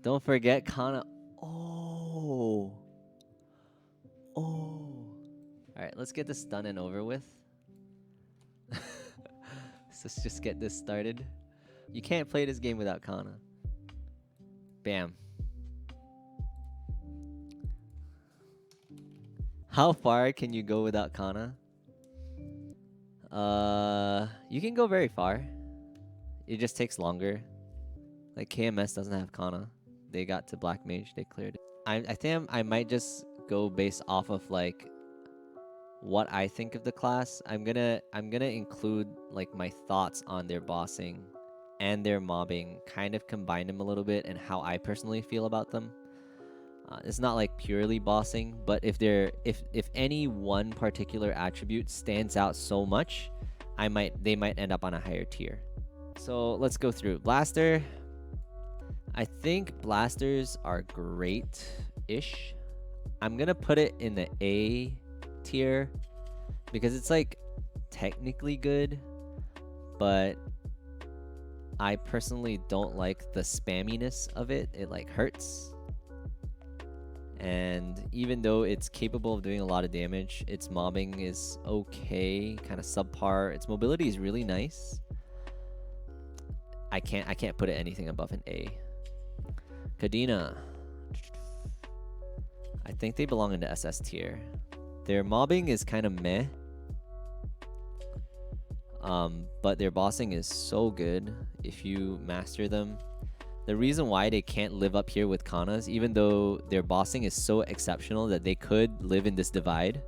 Don't forget Kana. Oh. Oh. Alright, let's get this done and over with. Let's just get this started. You can't play this game without Kana. Bam. How far can you go without Kana? You can go very far. It just takes longer. Like KMS doesn't have Kana. They got to Black Mage, they cleared it. I think I might just go based off of like what I think of the class. I'm gonna include like my thoughts on their bossing and their mobbing, kind of combine them a little bit and how I personally feel about them. It's not like purely bossing, but if any one particular attribute stands out so much, they might end up on a higher tier. So let's go through. Blaster. I think blasters are great-ish. I'm gonna put it in the A tier because it's like technically good, but I personally don't like the spamminess of it. It like hurts. And even though it's capable of doing a lot of damage, its mobbing is okay, kind of subpar. Its mobility is really nice. I can't put it anything above an A. Kadena. I think they belong in the SS tier. Their mobbing is kind of meh. But their bossing is so good if you master them. The reason why they can't live up here with Kanas, even though their bossing is so exceptional that they could live in this divide,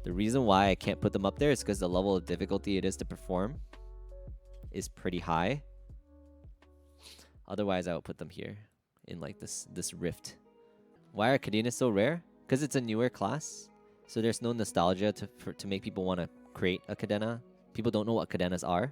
the reason why I can't put them up there is because the level of difficulty it is to perform is pretty high. Otherwise, I would put them here in like this rift. Why are Kadena so rare? Because it's a newer class, so there's no nostalgia to make people want to create a Kadena. People don't know what Kadenas are.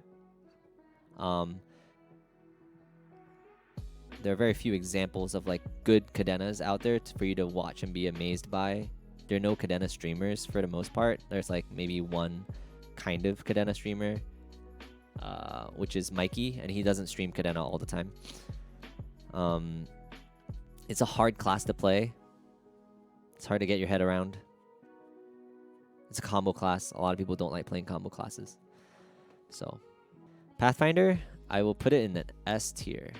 There are very few examples of like good Kadenas out there for you to watch and be amazed by. There are no Kadena streamers for the most part. There's like maybe one kind of Kadena streamer, which is Mikey, and he doesn't stream Kadena all the time. It's a hard class to play. It's hard to get your head around. It's a combo class. A lot of people don't like playing combo classes. So, Pathfinder, I will put it in an S tier.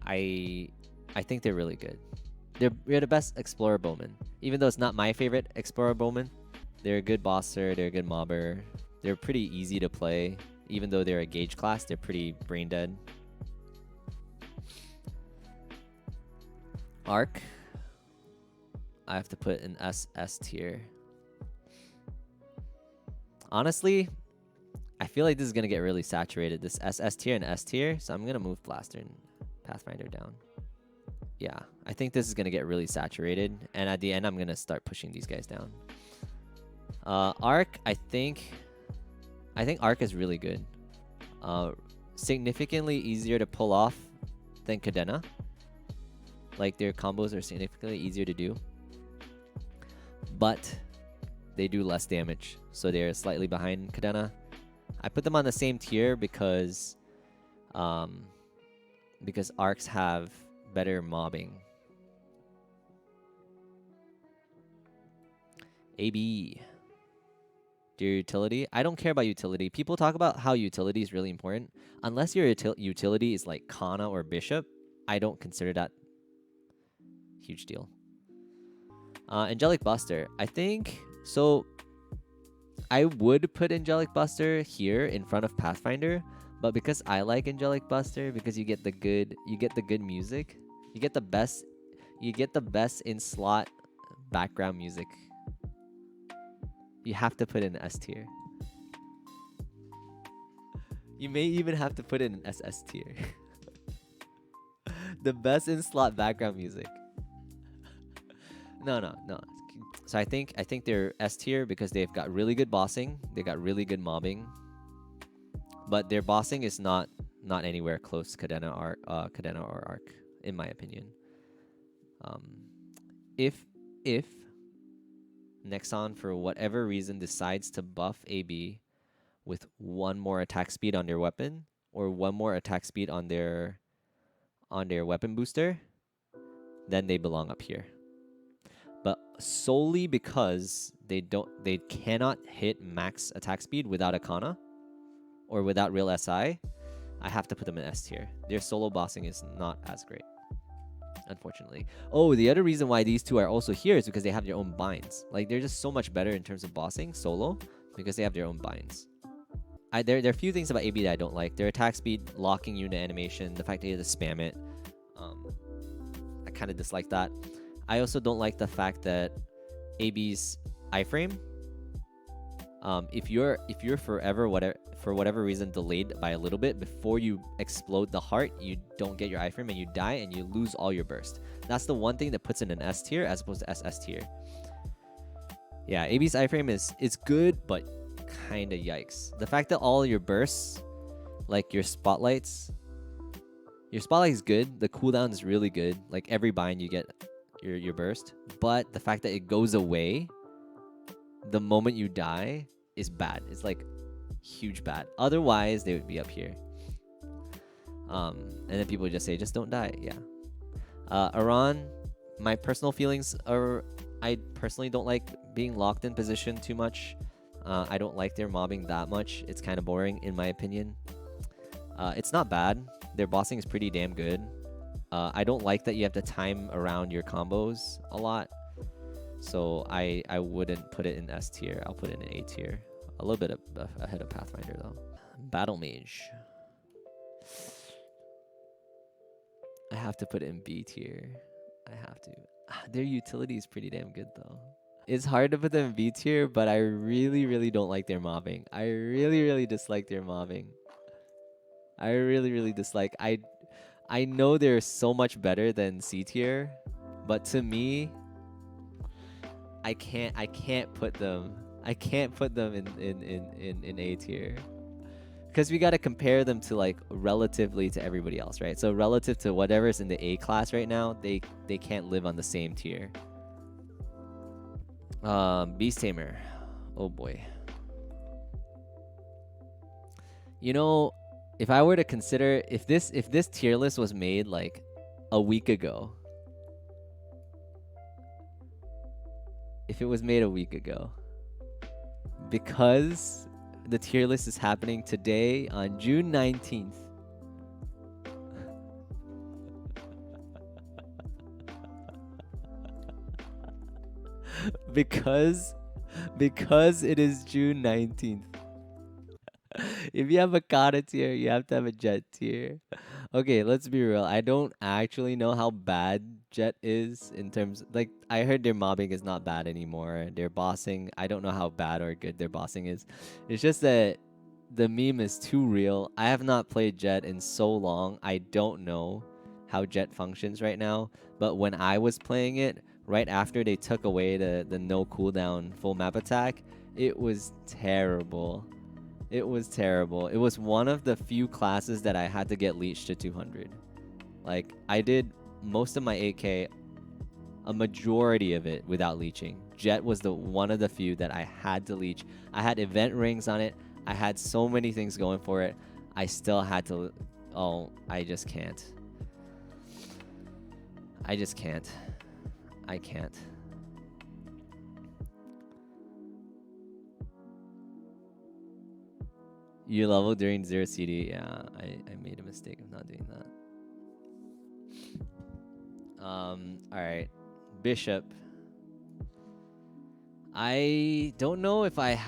I think they're really good. They're the best Explorer Bowman. Even though it's not my favorite Explorer Bowman, they're a good bosser, they're a good mobber. They're pretty easy to play. Even though they're a gauge class, they're pretty brain dead. Arc, I have to put in SS tier. Honestly, I feel like this is going to get really saturated, this SS tier and S tier, so I'm going to move Blaster and Pathfinder down. Yeah, I think this is going to get really saturated, and at the end, I'm going to start pushing these guys down. Arc, I think Arc is really good. Significantly easier to pull off than Kadena. Like, their combos are significantly easier to do. But they do less damage, so they're slightly behind Kadena. I put them on the same tier because Arcs have better mobbing. AB. Your utility? I don't care about utility. People talk about how utility is really important. Unless your utility is like Kana or Bishop, I don't consider that huge deal. Angelic Buster. I think so. I would put Angelic Buster here in front of Pathfinder, but because I like Angelic Buster, because you get the good music, you get the best in slot background music. You have to put in S tier. You may even have to put in an SS tier. The best in slot background music. No. So I think they're S tier because they've got really good bossing, they got really good mobbing, but their bossing is not anywhere close to Kadena or Arc, in my opinion. If Nexon for whatever reason decides to buff AB with one more attack speed on their weapon or one more attack speed on their on their weapon booster, then they belong up here. But solely because they cannot hit max attack speed without a Kana or without real SI, I have to put them in S tier. Their solo bossing is not as great, unfortunately. Oh, the other reason why these two are also here is because they have their own binds. Like, they're just so much better in terms of bossing solo because they have their own binds. There are a few things about AB that I don't like. Their attack speed, locking unit animation, the fact that you have to spam it. I kind of dislike that. I also don't like the fact that AB's iframe. If you're forever for whatever reason delayed by a little bit before you explode the heart, you don't get your iframe and you die and you lose all your burst. That's the one thing that puts it in S tier as opposed to SS tier. Yeah, AB's iframe is good, but kind of yikes. The fact that all your bursts, like your spotlight is good. The cooldown is really good. Like every bind you get your burst, but the fact that it goes away the moment you die is bad. It's like huge bad. Otherwise, they would be up here. And then people just say, just don't die. Yeah. Iran, my personal feelings are, I personally don't like being locked in position too much. I don't like their mobbing that much. It's kind of boring in my opinion. It's not bad. Their bossing is pretty damn good. I don't like that you have to time around your combos a lot. So I wouldn't put it in S tier. I'll put it in A tier. A little bit ahead of Pathfinder though. Battle Mage. I have to put it in B tier. I have to. Their utility is pretty damn good though. It's hard to put them in B tier, but I really don't like their mobbing. I really dislike their mobbing. I really dislike. I know they're so much better than C tier, but to me, I can't put them in A tier. Because we gotta compare them to like relatively to everybody else, right? So relative to whatever's in the A class right now, they can't live on the same tier. Beast Tamer. Oh boy. You know, if I were to consider if this tier list was made like a week ago. If it was made a week ago. Because the tier list is happening today on June 19th. because it is June 19th. If you have a Kata tier, you have to have a Jet tier. Okay, let's be real. I don't actually know how bad Jet is in terms... Like, I heard their mobbing is not bad anymore. Their bossing, I don't know how bad or good their bossing is. It's just that the meme is too real. I have not played Jet in so long. I don't know how Jet functions right now. But when I was playing it, right after they took away the no cooldown full map attack, it was terrible. It was terrible. It was one of the few classes that I had to get leeched to 200. Like, I did most of my 8K, a majority of it without leeching. Jet was one of the few that I had to leech. I had event rings on it. I had so many things going for it. I still had to... Oh, I just can't. I just can't. I can't. You level during 0 CD. Yeah, I made a mistake of not doing that. Alright. Bishop. I don't know if I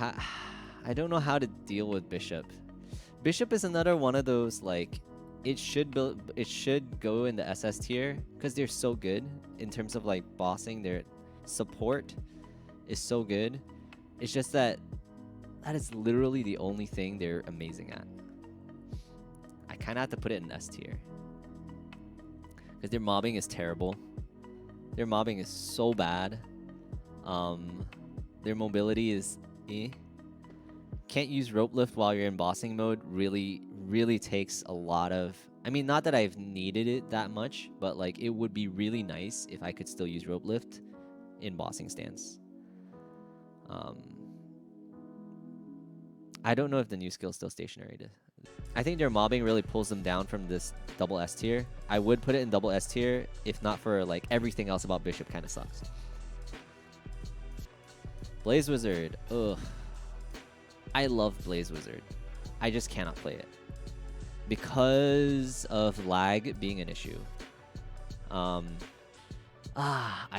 don't know how to deal with Bishop. Bishop is another one of those, like, it should go in the SS tier because they're so good in terms of like bossing. Their support is so good. It's just that is literally the only thing they're amazing at. I kind of have to put it in S tier because their mobbing is terrible. Their mobbing is so bad. Their mobility is can't use rope lift while you're in bossing mode. Really takes a lot of... I mean, not that I've needed it that much, but like it would be really nice if I could still use rope lift in bossing stance. I don't know if the new skill is still stationary. I think their mobbing really pulls them down from this double S tier. I would put it in double S tier if not for like everything else about Bishop kind of sucks. Blaze Wizard. Ugh. I love Blaze Wizard. I just cannot play it because of lag being an issue. I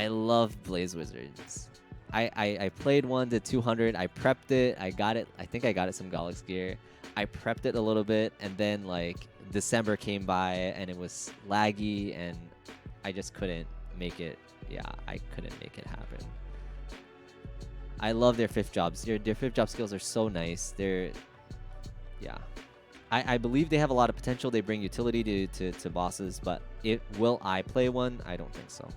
love Blaze Wizards. I played one to 200. I prepped it. I got it. I think I got it some Galax gear. I prepped it a little bit, and then like December came by and it was laggy, and I just couldn't make it. Yeah, I couldn't make it happen. I love their fifth jobs. Their fifth job skills are so nice. Yeah. I believe they have a lot of potential. They bring utility to bosses, but will I play one? I don't think so.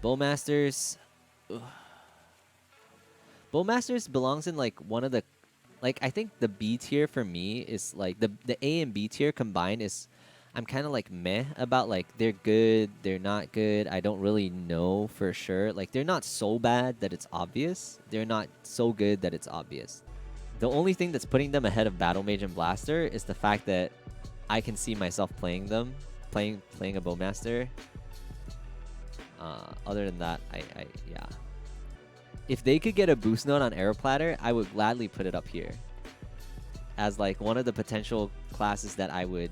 Bowmasters. Ugh. Bowmasters belongs in like one of the, like I think the B tier for me is like the A and B tier combined is, I'm kind of like meh about like they're good, they're not good. I don't really know for sure. Like they're not so bad that it's obvious. They're not so good that it's obvious. The only thing that's putting them ahead of Battle Mage and Blaster is the fact that I can see myself playing them, playing a Bowmaster. Other than that, yeah. If they could get a boost node on Arrow Platter, I would gladly put it up here as like one of the potential classes that I would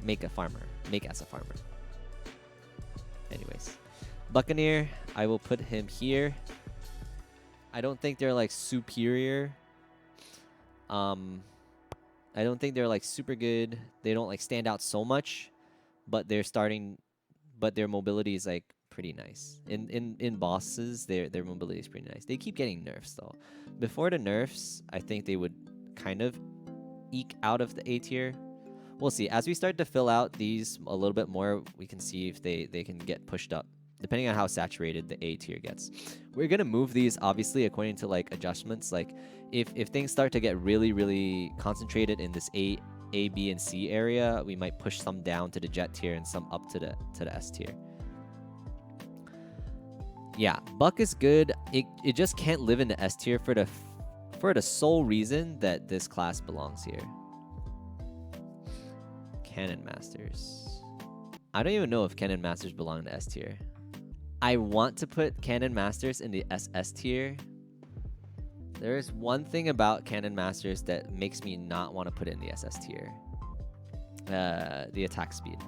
make as a farmer. Anyways, Buccaneer, I will put him here. I don't think they're like superior. I don't think they're like super good. They don't like stand out so much, but their mobility is like pretty nice. In bosses, their mobility is pretty nice. They keep getting nerfs though. Before the nerfs, I think they would kind of eke out of the A tier. We'll see. As we start to fill out these a little bit more, we can see if they can get pushed up, depending on how saturated the A tier gets. We're gonna move these obviously according to like adjustments. Like if things start to get really concentrated in this A, B, and C area, we might push some down to the Jet tier and some up to the S tier. Yeah, Buck is good. It just can't live in the S tier for the sole reason that this class belongs here. Cannon Masters. I don't even know if Cannon Masters belong in the S tier. I want to put Cannon Masters in the SS tier. There is one thing about Cannon Masters that makes me not want to put it in the SS tier. The attack speed.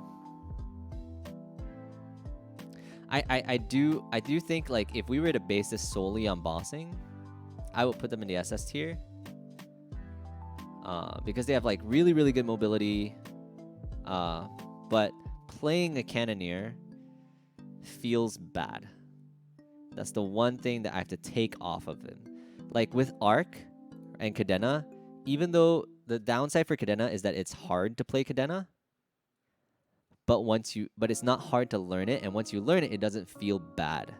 I do think like if we were to base this solely on bossing, I would put them in the SS tier. Because they have like really good mobility. But playing a Cannoneer feels bad. That's the one thing that I have to take off of him. Like with Arc and Cadena, even though the downside for Cadena is that it's hard to play Cadena, but it's not hard to learn it, and once you learn it, it doesn't feel bad.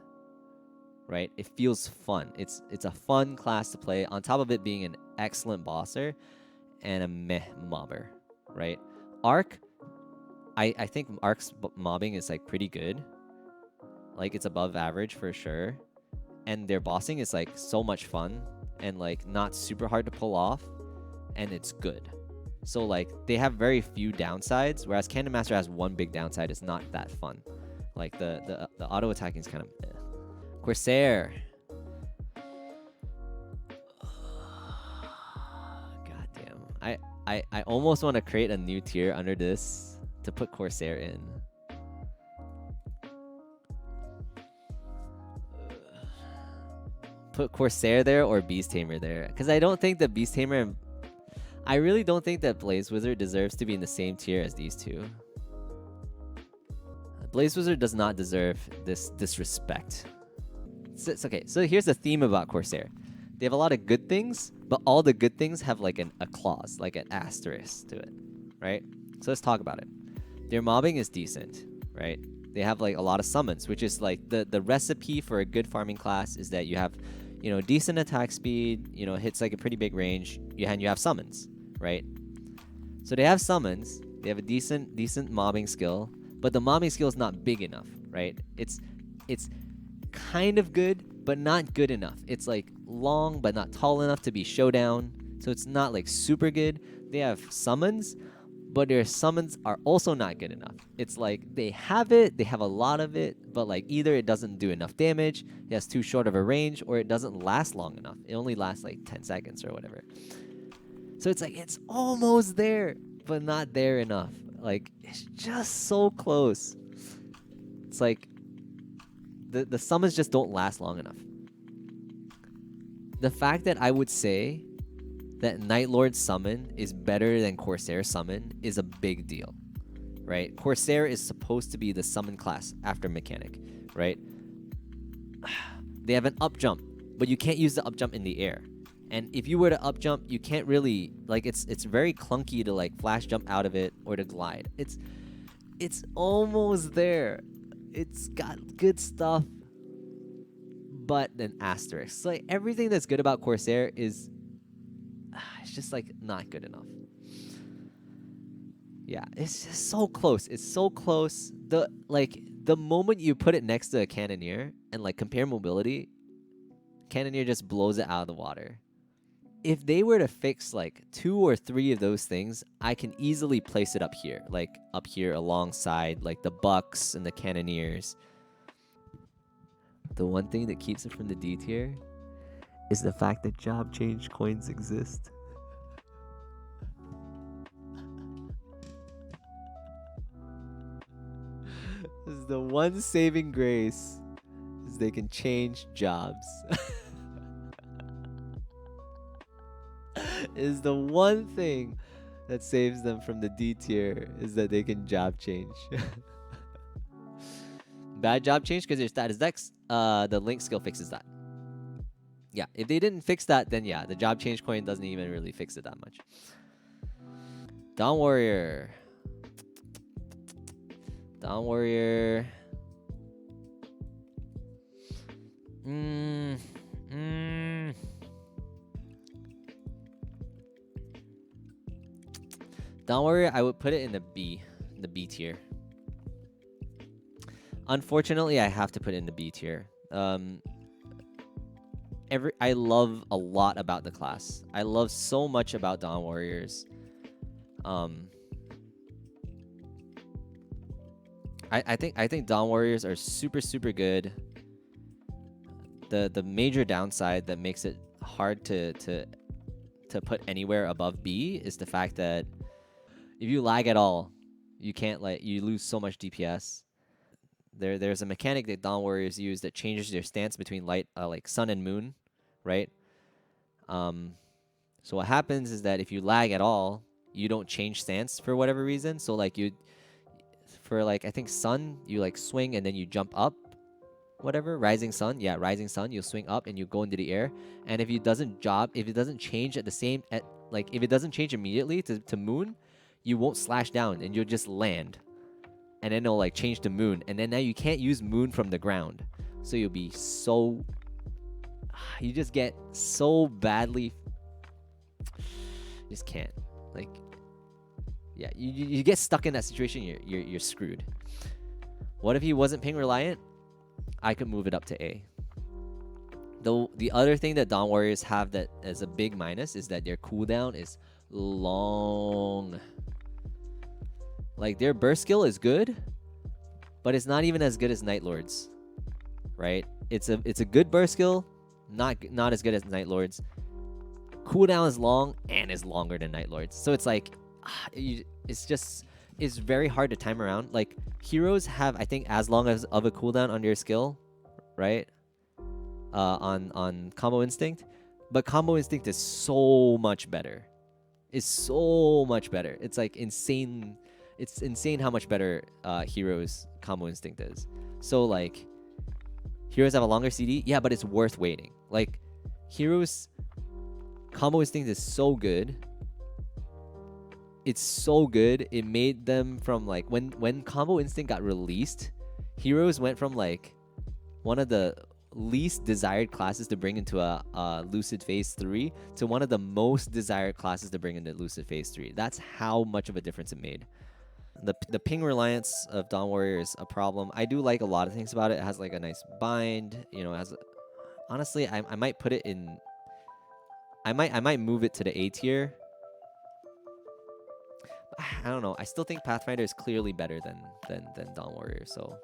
Right? It feels fun. It's a fun class to play, on top of it being an excellent bosser and a meh mobber, right? Arc, I think Arc's mobbing is like pretty good. Like it's above average for sure. And their bossing is like so much fun and like not super hard to pull off, and it's good. So like they have very few downsides, whereas Cannon Master has one big downside. It's not that fun. Like the auto attacking is kind of eh. Corsair. God damn. I almost want to create a new tier under this to put Corsair in. Put Corsair there or Beast Tamer there, because I don't think that Beast Tamer and I really don't think that Blaze Wizard deserves to be in the same tier as these two. Blaze Wizard does not deserve this disrespect. It's okay, so here's the theme about Corsair. They have a lot of good things, but all the good things have like a clause, like an asterisk to it, right? So let's talk about it. Their mobbing is decent, right? They have like a lot of summons, which is like the recipe for a good farming class is that you have, you know, decent attack speed, you know, hits like a pretty big range, and you have summons, right? So they have summons, they have a decent mobbing skill, but the mobbing skill is not big enough, right? It's kind of good, but not good enough. It's like long, but not tall enough to be showdown. So it's not like super good. They have summons, but their summons are also not good enough. It's like they have it, they have a lot of it, but like either it doesn't do enough damage, it has too short of a range, or it doesn't last long enough. It only lasts like 10 seconds or whatever. So it's like it's almost there, but not there enough. Like it's just so close. It's like the summons just don't last long enough. The fact that I would say that Night Lord summon is better than Corsair summon is a big deal, right? Corsair is supposed to be the summon class after mechanic, right? They have an up jump, but you can't use the up jump in the air. And if you were to up jump, you can't really like it's very clunky to like flash jump out of it or to glide. It's almost there. It's got good stuff, but an asterisk. So, like everything that's good about Corsair is it's just like not good enough. Yeah, it's just so close. It's so close. The moment you put it next to a Cannoneer and like compare mobility, Cannoneer just blows it out of the water. If they were to fix like 2 or 3 of those things, I can easily place it up here, like up here alongside like the Bucks and the Cannoneers. The one thing that keeps it from the D tier is the fact that job change coins exist. This is the one saving grace, is they can change jobs. Is the one thing that saves them from the D tier, is that they can job change. Bad job change because your stat is Dex. The link skill fixes that. Yeah, if they didn't fix that, then yeah, the job change coin doesn't even really fix it that much. Dawn Warrior. Dawn Warrior. Dawn Warrior, I would put it in the B tier. Unfortunately, I have to put it in the B tier. I love a lot about the class. I love so much about Dawn Warriors. I think Dawn Warriors are super good. The major downside that makes it hard to put anywhere above B is the fact that if you lag at all, you lose so much DPS. There's a mechanic that Dawn Warriors use that changes their stance between like sun and moon, right? So what happens is that if you lag at all, you don't change stance for whatever reason. So like for like I think sun, you like swing and then you jump up, whatever. Rising sun, you swing up and you go into the air. And if it doesn't change if it doesn't change immediately to moon, you won't slash down and you'll just land. And then it'll like change to moon, and then now you can't use moon from the ground, so you just get so badly, just can't, like, yeah, you get stuck in that situation. You're screwed. What if he wasn't ping reliant? I could move it up to A. The other thing that Dawn Warriors have that as a big minus is that their cooldown is long. Like, their burst skill is good, but it's not even as good as Night Lords, right? It's a good burst skill, not as good as Night Lords. Cooldown is long and is longer than Night Lords. So it's like, it's very hard to time around. Like, heroes have, I think, as long as of a cooldown on your skill, right? On Combo Instinct. But Combo Instinct is so much better. It's so much better. It's like insane. It's insane how much better Heroes Combo Instinct is. So like, Heroes have a longer CD, yeah, but it's worth waiting. Like, Heroes Combo Instinct is so good. It's so good. It made them from like when Combo Instinct got released, Heroes went from like one of the least desired classes to bring into a Lucid Phase 3 to one of the most desired classes to bring into Lucid Phase 3. That's how much of a difference it made. The ping reliance of Dawn Warrior is a problem. I do like a lot of things about it. It has like a nice bind, you know, honestly, I might put it in I might move it to the A tier. I don't know. I still think Pathfinder is clearly better than Dawn Warrior. So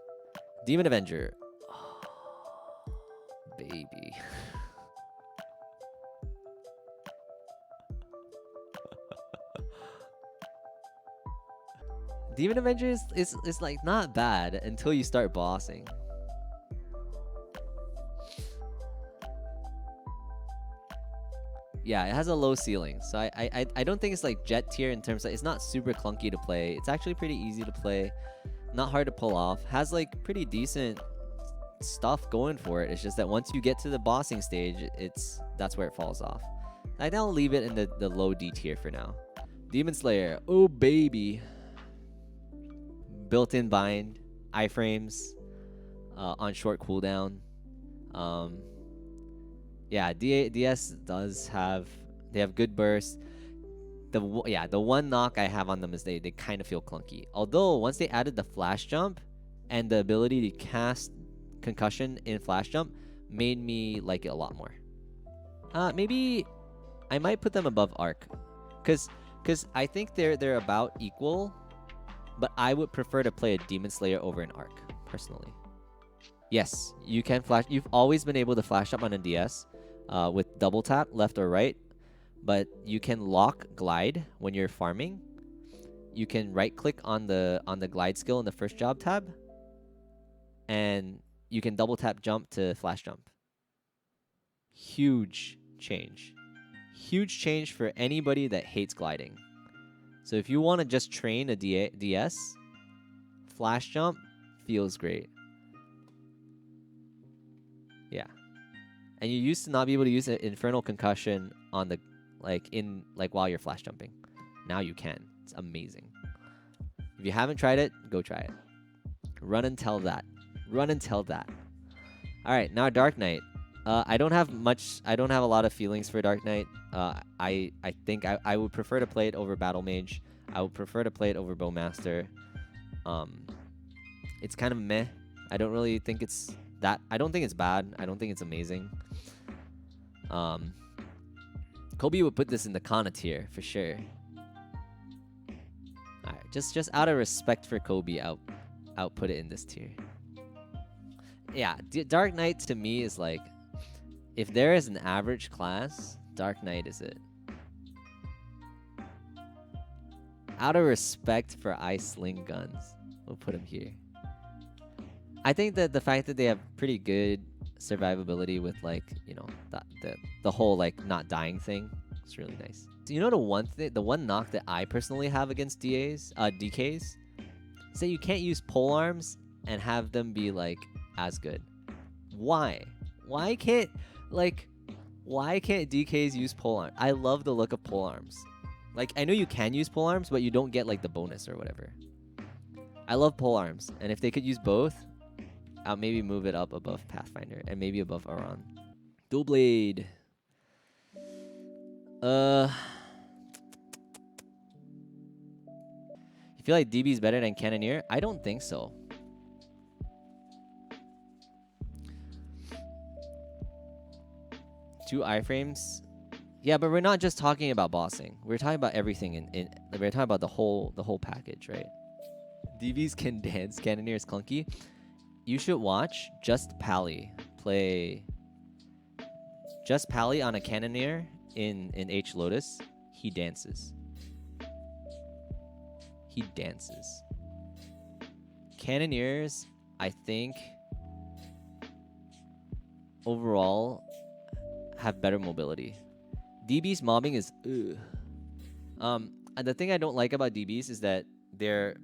Demon Avenger. Oh, baby. Demon Avenger is like not bad until you start bossing. Yeah, it has a low ceiling, so I don't think it's like jet tier in terms of it's not super clunky to play. It's actually pretty easy to play, not hard to pull off. Has like pretty decent stuff going for it. It's just that once you get to the bossing stage, that's where it falls off. I'll leave it in the low D tier for now. Demon Slayer, oh baby. Built-in bind, iframes, on short cooldown. Yeah, DS does have good burst. The one knock I have on them is they kind of feel clunky. Although once they added the flash jump and the ability to cast concussion in flash jump, made me like it a lot more. Maybe I might put them above Arc, cause I think they're about equal, but I would prefer to play a Demon Slayer over an Arc personally. Yes, you can flash. You've always been able to flash up on a DS with double tap left or right, but you can lock glide when you're farming. You can right click on the glide skill in the first job tab, and you can double tap jump to flash jump. Huge change. Huge change for anybody that hates gliding. So if you want to just train a DS, flash jump feels great. Yeah. And you used to not be able to use an infernal concussion on the while you're flash jumping. Now you can. It's amazing. If you haven't tried it, go try it. Run and tell that. Run and tell that. All right, now Dark Knight. I don't have a lot of feelings for Dark Knight. I think I would prefer to play it over Battle Mage. I would prefer to play it over Bowmaster. It's kind of meh. I don't really think it's that. I don't think it's bad. I don't think it's amazing. Kobe would put this in the Kana tier for sure. Alright, just out of respect for Kobe, I'll put it in this tier. Yeah, Dark Knight to me is like, if there is an average class, Dark Knight is it. Out of respect for Ice Sling guns, we'll put him here. I think that the fact that they have pretty good survivability with the whole not dying thing, it's really nice. So the one knock that I personally have against DKs, is that you can't use pole arms and have them be as good. Why? Why can't DKs use pole arms? I love the look of pole arms. I know you can use pole arms, but you don't get the bonus or whatever. I love pole arms, and if they could use both, I'll maybe move it up above Pathfinder and maybe above Aron. Dual Blade. You feel like DB is better than Cannoneer? I don't think so. Two iframes. Yeah, but we're not just talking about bossing. We're talking about everything we're talking about the whole package, right? DBs can dance, Cannoneer is clunky. You should watch Just Pally play Just Pally on a Cannoneer in H Lotus. He dances. He dances. Cannoneers, I think, overall have better mobility. DB's mobbing is ugh. And the thing I don't like about DBs is that their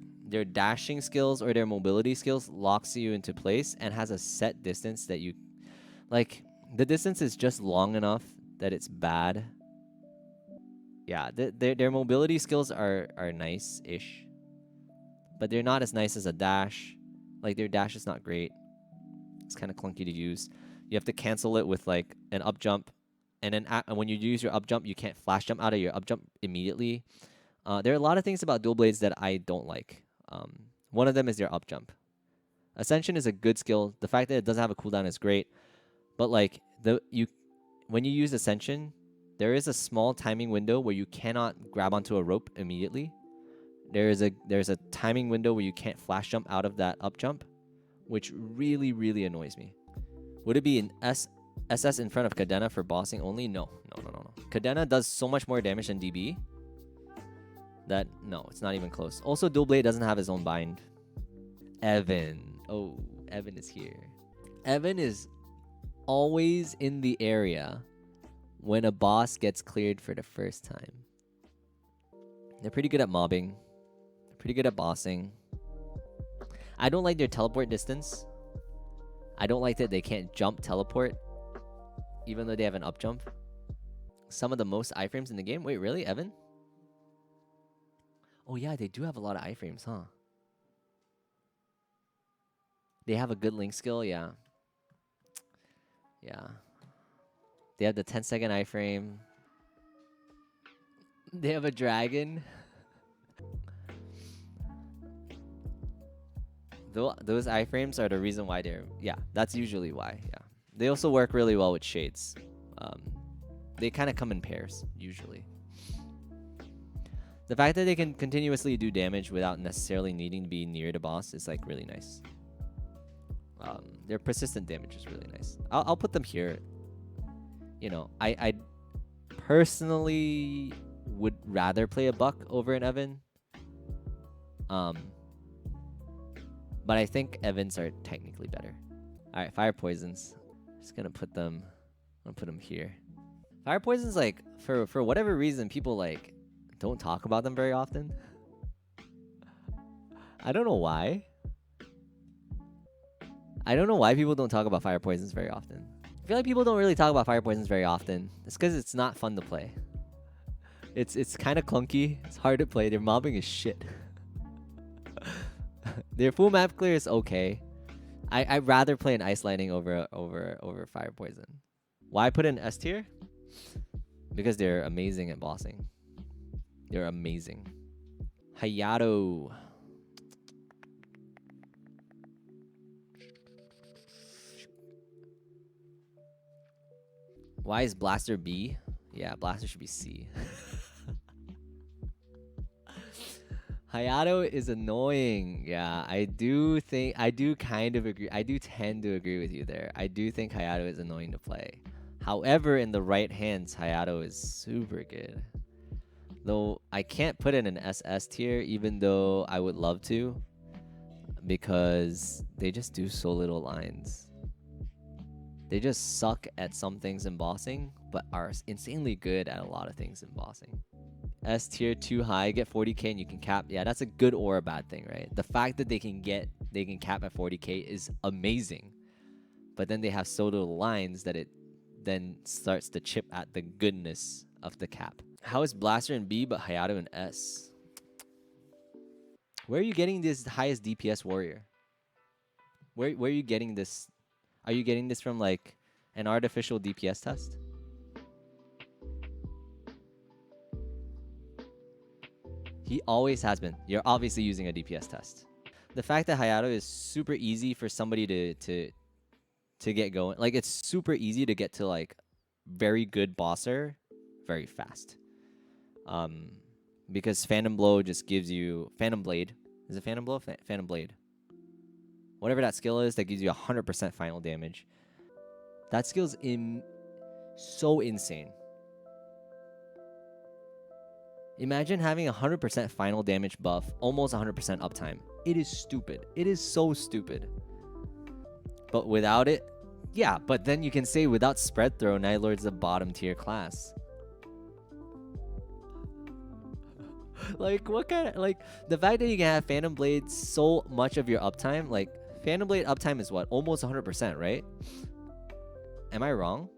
dashing skills or their mobility skills locks you into place and has a set distance that you the distance is just long enough that it's bad. Yeah, their mobility skills are nice-ish, but they're not as nice as a dash. Their dash is not great. It's kind of clunky to use. You have to cancel it with an up jump, and then when you use your up jump, you can't flash jump out of your up jump immediately. There are a lot of things about dual blades that I don't like. One of them is their up jump. Ascension is a good skill. The fact that it doesn't have a cooldown is great, but when you use Ascension, There is a small timing window where you cannot grab onto a rope immediately. There's a timing window where you can't flash jump out of that up jump, which really, really annoys me. Would it be an SS in front of Cadena for bossing only? No. Cadena does so much more damage than DB that, no, it's not even close. Also, Dual Blade doesn't have his own bind. Evan. Oh, Evan is here. Evan is always in the area when a boss gets cleared for the first time. They're pretty good at mobbing. They're pretty good at bossing. I don't like their teleport distance. I don't like that they can't jump teleport, even though they have an up jump. Some of the most iframes in the game. Wait, really, Evan? Oh yeah, they do have a lot of iframes, huh? They have a good link skill, yeah. Yeah. They have the 10-second iframe. They have a dragon. Those iframes are the reason why they're... Yeah, that's usually why, yeah. They also work really well with shades. They kind of come in pairs, usually. The fact that they can continuously do damage without necessarily needing to be near the boss is like really nice. Their persistent damage is really nice. I'll put them here. You know, I personally would rather play a Buck over an Evan. But I think Evans are technically better. All right, fire poisons. Just gonna put them. I'm gonna put them here. Fire poisons, like for whatever reason, people like don't talk about them very often. I don't know why. I don't know why people don't talk about fire poisons very often. I feel like people don't really talk about fire poisons very often. It's because it's not fun to play. It's kind of clunky. It's hard to play. Their mobbing is shit. Their full map clear is okay. I'd rather play an Ice Lightning over Fire Poison. Why put in S tier? Because they're amazing at bossing. They're amazing. Hayato. Why is Blaster B? Yeah, Blaster should be C. Hayato is annoying. Yeah, I do kind of agree. I do tend to agree with you there. I do think Hayato is annoying to play. However, in the right hands, Hayato is super good. Though I can't put in an SS tier, even though I would love to, because they just do so little lines. They just suck at some things in bossing, but are insanely good at a lot of things in bossing. S tier too high, get 40k and you can cap. Yeah, that's a good or a bad thing, right? The fact that they can cap at 40k is amazing. But then they have so little lines that it then starts to chip at the goodness of the cap. How is Blaster in B but Hayato in S? Where are you getting this highest DPS warrior? Where are you getting this? Are you getting this from like an artificial DPS test? He always has been. You're obviously using a DPS test. The fact that Hayato is super easy for somebody to get going. Like, it's super easy to get to like very good bosser very fast. Because Phantom Blow just gives you Phantom Blade. Is it Phantom Blow? Phantom Blade. Whatever that skill is, that gives you 100% final damage. That skill's so insane. Imagine having 100% final damage buff, almost 100% uptime. It is stupid. It is so stupid. But without it, yeah, but then you can say without Spread Throw, Night Lord's a bottom tier class. Like, what kind of, like, the fact that you can have Phantom Blade so much of your uptime, like, Phantom Blade uptime is what? Almost 100%, right? Am I wrong?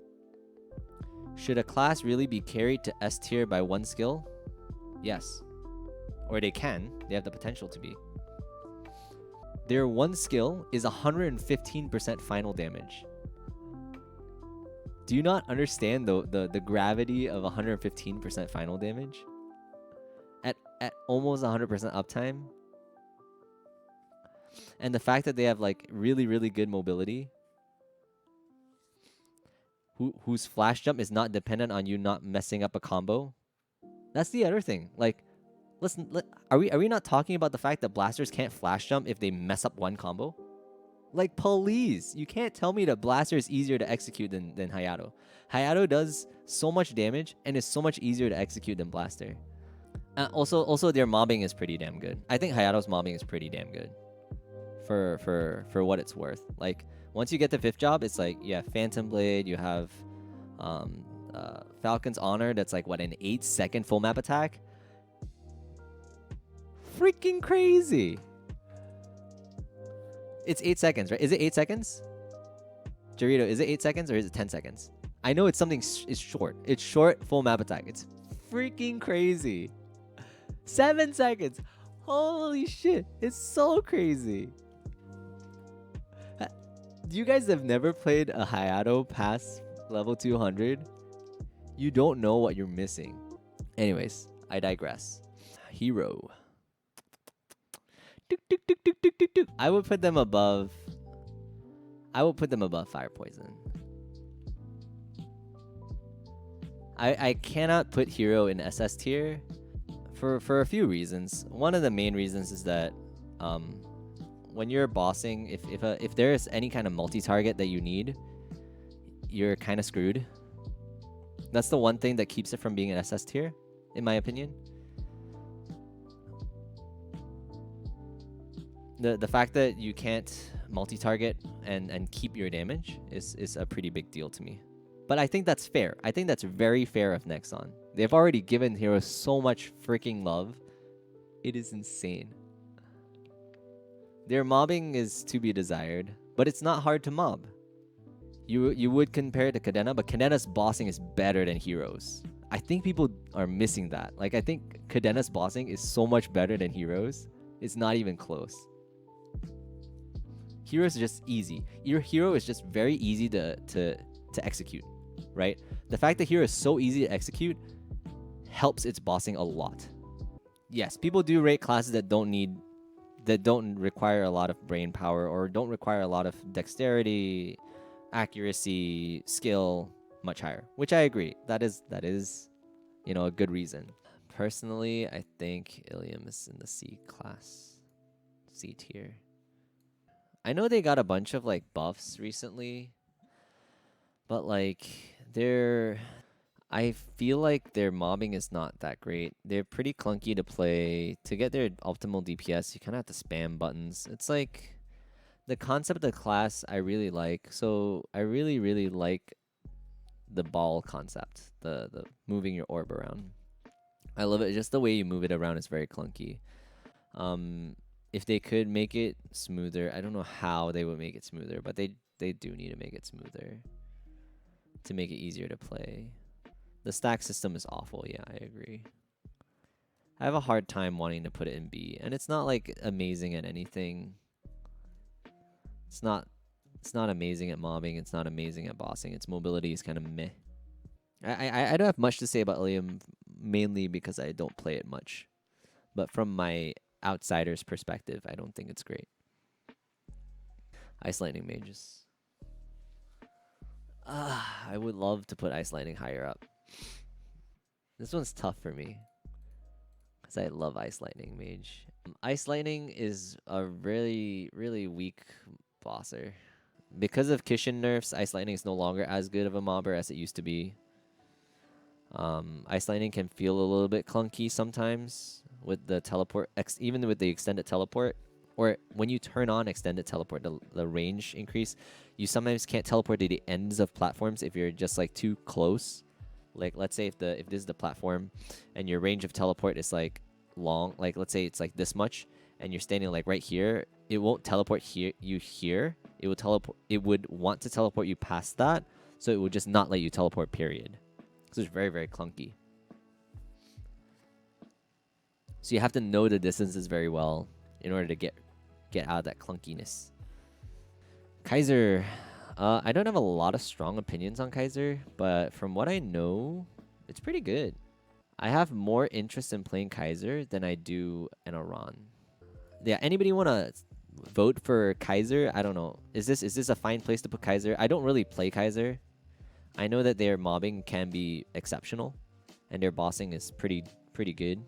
Should a class really be carried to S tier by one skill? Yes. Or they can. They have the potential to be. Their one skill is 115% final damage. Do you not understand the gravity of 115% final damage? At almost 100% uptime? And the fact that they have like really, really good mobility. whose flash jump is not dependent on you not messing up a combo. That's the other thing. Like, listen, are we not talking about the fact that blasters can't flash jump if they mess up one combo? Like, please, you can't tell me that blaster is easier to execute than Hayato. Hayato does so much damage and is so much easier to execute than blaster. Also, their mobbing is pretty damn good. I think Hayato's mobbing is pretty damn good for what it's worth. Like, once you get the 5th job, it's like, yeah, Phantom Blade, you have Falcon's Honor, that's like, what, an 8-second full map attack? Freaking crazy. It's 8 seconds, right? Is it 8 seconds? Jarito, is it 8 seconds or is it 10 seconds? I know it's something, it's short. It's short full map attack. It's freaking crazy. 7 seconds. Holy shit. It's so crazy. You guys have never played a Hayato past level 200? You don't know what you're missing. Anyways, I digress. Hero. I would put them above Fire Poison. I cannot put Hero in SS tier for a few reasons. One of the main reasons is that when you're bossing, if there's any kind of multi-target that you need, you're kind of screwed. That's the one thing that keeps it from being an SS tier, in my opinion. The fact that you can't multi-target and keep your damage is a pretty big deal to me. But I think that's fair. I think that's very fair of Nexon. They've already given heroes so much freaking love. It is insane. Their mobbing is to be desired, but it's not hard to mob. You would compare it to Cadena, but Cadena's bossing is better than Heroes. I think people are missing that. Like, I think Cadena's bossing is so much better than Heroes. It's not even close. Heroes is just easy. Your hero is just very easy to execute, right? The fact that hero is so easy to execute helps its bossing a lot. Yes, people do rate classes that don't require a lot of brain power or don't require a lot of dexterity, accuracy, skill much higher, which I agree. That is, you know, a good reason. Personally, I think Ilium is in the C class, C tier. I know they got a bunch of like buffs recently, but like I feel like their mobbing is not that great. They're pretty clunky to play. To get their optimal DPS, you kind of have to spam buttons. It's like the concept of the class I really like. So I really, really like the ball concept, the moving your orb around. I love it. Just the way you move it around is very clunky. If they could make it smoother, I don't know how they would make it smoother, but they do need to make it smoother to make it easier to play. The stack system is awful. Yeah, I agree. I have a hard time wanting to put it in B, and it's not like amazing at anything. It's not amazing at mobbing. It's not amazing at bossing. Its mobility is kind of meh. I don't have much to say about Ilium, mainly because I don't play it much. But from my outsider's perspective, I don't think it's great. Ice Lightning Mages. I would love to put Ice Lightning higher up. This one's tough for me, because I love Ice Lightning Mage. Ice Lightning is a really, really weak bosser. Because of Kishin nerfs, Ice Lightning is no longer as good of a mobber as it used to be. Ice Lightning can feel a little bit clunky sometimes with the teleport, even with the extended teleport. Or when you turn on extended teleport, the range increase, you sometimes can't teleport to the ends of platforms if you're just like too close. Like, let's say if this is the platform and your range of teleport is like long, like let's say it's like this much and you're standing like right here, it won't teleport you here. It would want to teleport you past that, so it would just not let you teleport, period. So it's very, very clunky. So you have to know the distances very well in order to get out of that clunkiness. Kaiser. I don't have a lot of strong opinions on Kaiser, but from what I know, it's pretty good. I have more interest in playing Kaiser than I do an Aran. Yeah, anybody want to vote for Kaiser? I don't know. Is this a fine place to put Kaiser? I don't really play Kaiser. I know that their mobbing can be exceptional, and their bossing is pretty good.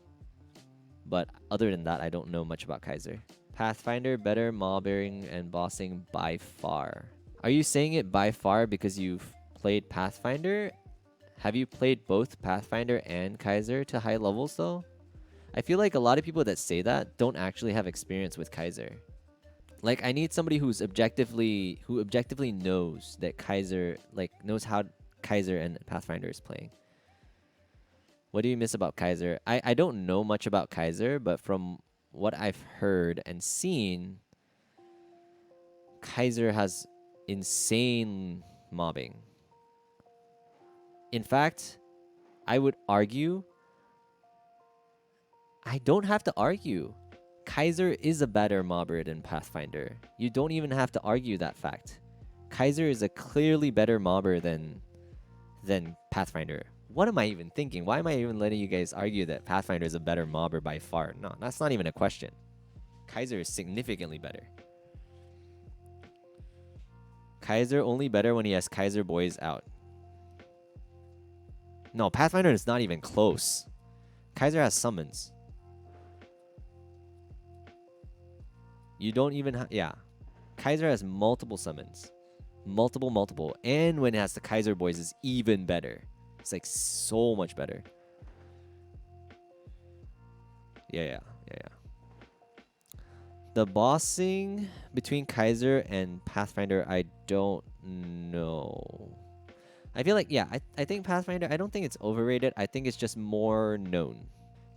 But other than that, I don't know much about Kaiser. Pathfinder, better mobbing and bossing by far. Are you saying it by far because you've played Pathfinder? Have you played both Pathfinder and Kaiser to high levels though? I feel like a lot of people that say that don't actually have experience with Kaiser. Like I need somebody who objectively knows that Kaiser, like knows how Kaiser and Pathfinder is playing. What do you miss about Kaiser? I don't know much about Kaiser, but from what I've heard and seen, Kaiser has insane mobbing. In fact, I would argue, I don't have to argue. Kaiser is a better mobber than Pathfinder. You don't even have to argue that fact. Kaiser is a clearly better mobber than Pathfinder. What am I even thinking? Why am I even letting you guys argue that Pathfinder is a better mobber by far? No, that's not even a question. Kaiser is significantly better. Kaiser only better when he has Kaiser boys out. No, Pathfinder is not even close. Kaiser has summons. You don't even have... Yeah. Kaiser has multiple summons. Multiple. And when it has the Kaiser boys, is even better. It's like so much better. Yeah. The bossing between Kaiser and Pathfinder, I don't know. I feel like, yeah, I think Pathfinder, I don't think it's overrated. I think it's just more known.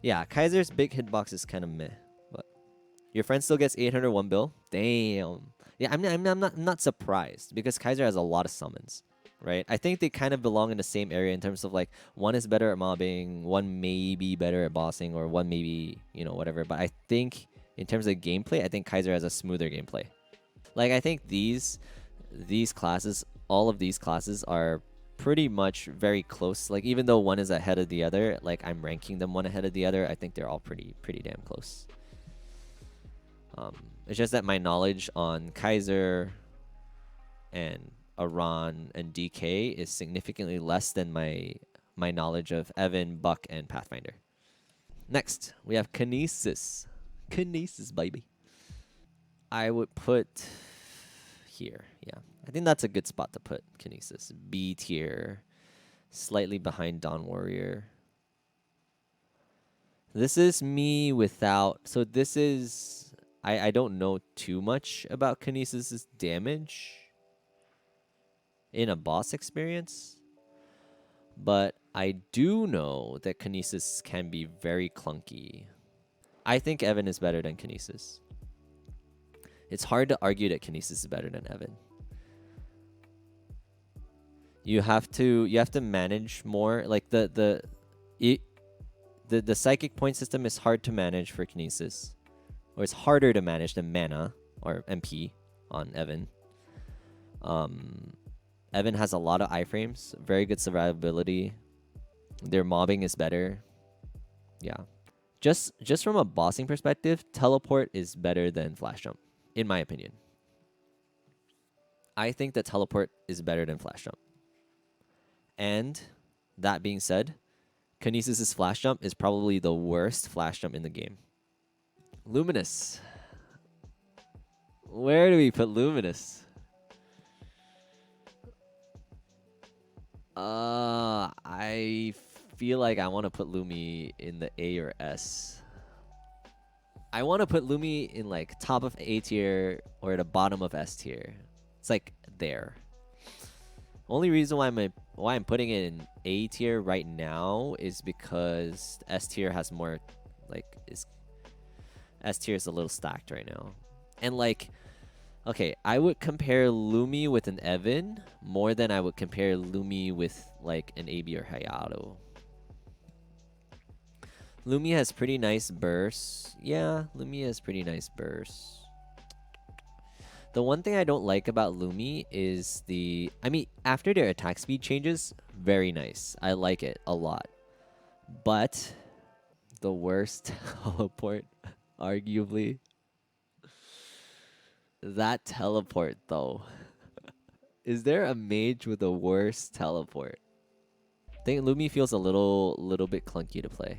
Yeah, Kaiser's big hitbox is kind of meh. But your friend still gets 801 bill? Damn. Yeah, I'm not surprised because Kaiser has a lot of summons, right? I think they kind of belong in the same area in terms of like one is better at mobbing, one may be better at bossing, or one maybe, you know, whatever. But I think in terms of gameplay, I think Kaiser has a smoother gameplay. Like I think these classes, all of these classes are pretty much very close. Like even though one is ahead of the other, like I'm ranking them one ahead of the other, I think they're all pretty damn close. It's just that my knowledge on Kaiser and Aran and DK is significantly less than my knowledge of Evan, Buck, and Pathfinder. Next, we have Kinesis. Kinesis, baby. I would put here. Yeah, I think that's a good spot to put Kinesis. B tier, slightly behind Dawn Warrior. This is me without... So this is... I don't know too much about Kinesis' damage in a boss experience, but I do know that Kinesis can be very clunky. I think Evan is better than Kinesis. It's hard to argue that Kinesis is better than Evan. You have to manage more. Like the psychic point system is hard to manage for Kinesis. Or it's harder to manage than mana or MP on Evan. Evan has a lot of iframes, very good survivability. Their mobbing is better. Yeah. Just from a bossing perspective, teleport is better than flash jump, in my opinion. I think that teleport is better than flash jump. And that being said, Kinesis' flash jump is probably the worst flash jump in the game. Luminous. Where do we put Luminous? I feel like I want to put Lumi in the A or S. I want to put Lumi in like top of A tier or the bottom of S tier. It's like there. Only reason why I'm putting it in A tier right now is because S tier has more, like, S tier is a little stacked right now. And like, okay, I would compare Lumi with an Evan more than I would compare Lumi with like an AB or Hayato. Lumi has pretty nice bursts. Yeah, Lumi has pretty nice bursts. The one thing I don't like about Lumi is after their attack speed changes, very nice. I like it a lot. But the worst teleport, arguably. That teleport, though. Is there a mage with a worse teleport? I think Lumi feels a little bit clunky to play.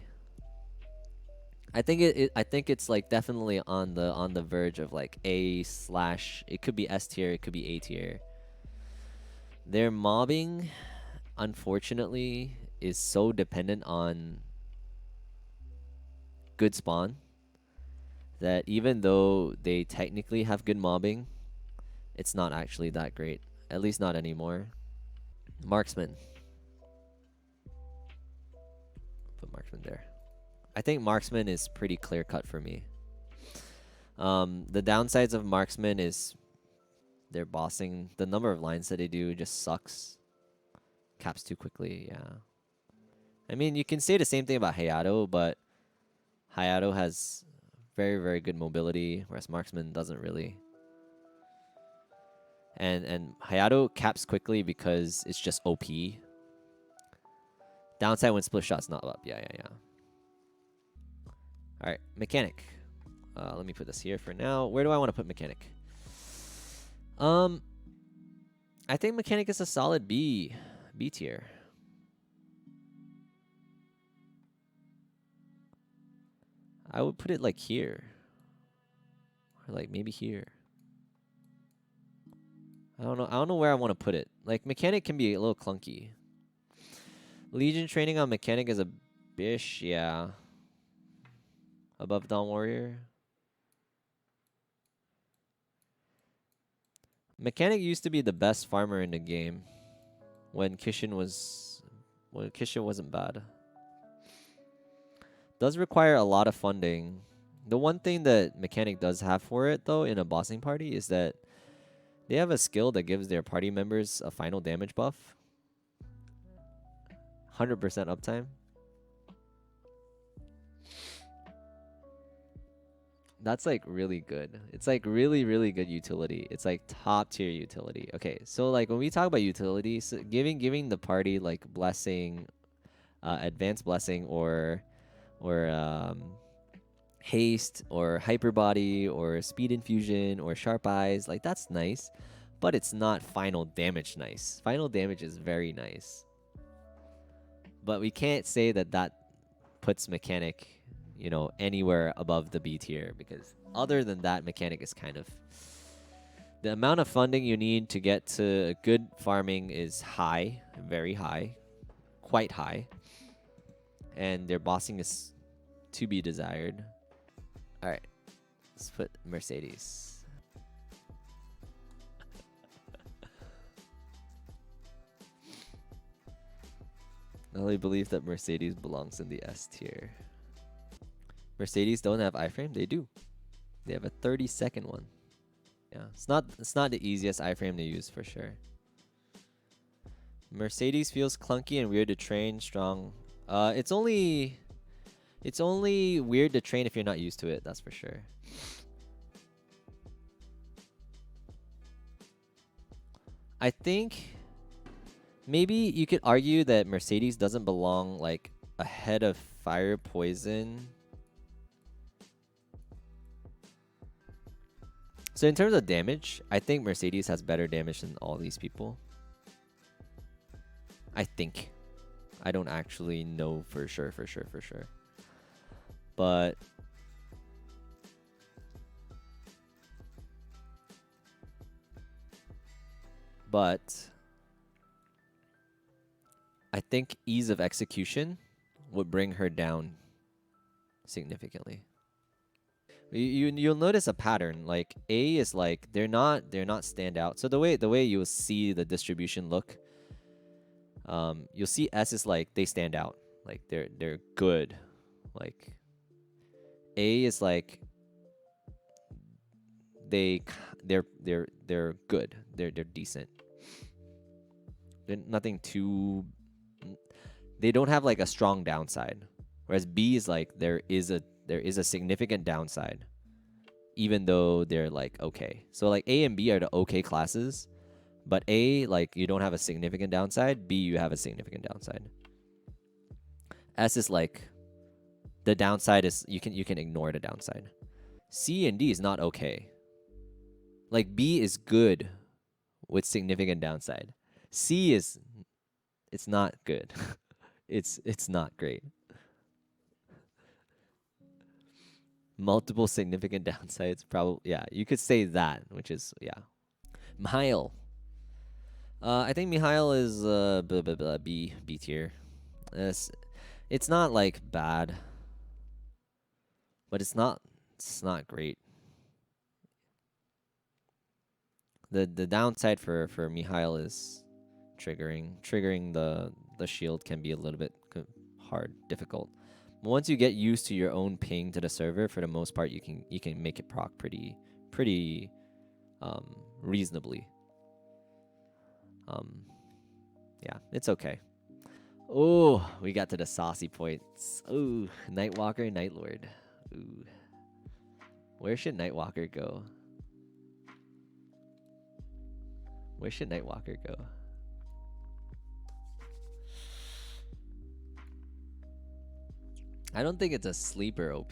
I think I think it's like definitely on the verge of like A slash. It could be S tier. It could be A tier. Their mobbing, unfortunately, is so dependent on good spawn that even though they technically have good mobbing, it's not actually that great. At least not anymore. Marksman. Put Marksman there. I think Marksman is pretty clear cut for me. The downsides of Marksman is their bossing. The number of lines that they do just sucks. Caps too quickly, yeah. I mean, you can say the same thing about Hayato, but Hayato has very, very good mobility, whereas Marksman doesn't really. And Hayato caps quickly because it's just OP. Downside when split shot's not up. Yeah. Alright, mechanic. Let me put this here for now. Where do I want to put mechanic? I think mechanic is a solid B tier. I would put it like here. Or like maybe here. I don't know where I want to put it. Like mechanic can be a little clunky. Legion training on mechanic is a bish, yeah. Above Dawn Warrior. Mechanic used to be the best farmer in the game when Kishin wasn't bad. Does require a lot of funding. The one thing that mechanic does have for it though in a bossing party is that they have a skill that gives their party members a final damage buff. 100% uptime. That's like really good. It's like really, really good utility. It's like top tier utility. Okay, so like when we talk about utility, so giving the party like blessing, advanced blessing or haste or hyper body or speed infusion or sharp eyes, like that's nice, but it's not final damage nice. Final damage is very nice, but we can't say that that puts mechanic, you know, anywhere above the B tier, because other than that, mechanic is kind of the amount of funding you need to get to good farming is high, very high, quite high, and their bossing is to be desired. All right, let's put Mercedes. I only believe that Mercedes belongs in the S tier. Mercedes don't have iframe. They do. They have a 30-second one. Yeah, it's not the easiest iframe to use for sure. Mercedes feels clunky and weird to train. Strong. It's only weird to train if you're not used to it. That's for sure. I think maybe you could argue that Mercedes doesn't belong like ahead of Fire Poison. So in terms of damage, I think Mercedes has better damage than all these people. I think. I don't actually know for sure. But I think ease of execution would bring her down significantly. You'll notice a pattern. Like A is like they're not stand out. So the way you'll see the distribution look, you'll see S is like they stand out. Like they're good. Like A is like they're good. They're decent. They're nothing too. They don't have like a strong downside. Whereas B is like there is a significant downside, even though they're like okay. So like A and B are the okay classes, but A, like you don't have a significant downside. B, you have a significant downside. S is like the downside is you can ignore the downside. C and D is not okay. Like B is good with significant downside. C is it's not good. It's not great. Multiple significant downsides, probably. Yeah, you could say that, which is yeah. Mihail. I think Mihail is B tier. It's not like bad, but it's not great. The downside for Mihail is triggering the shield can be a little bit hard, difficult. But once you get used to your own ping to the server, for the most part, you can make it proc pretty reasonably. Um, yeah, it's okay. Oh, we got to the saucy points. Ooh, Nightwalker, Nightlord. Ooh, where should Nightwalker go? Where should Nightwalker go? I don't think it's a sleeper OP.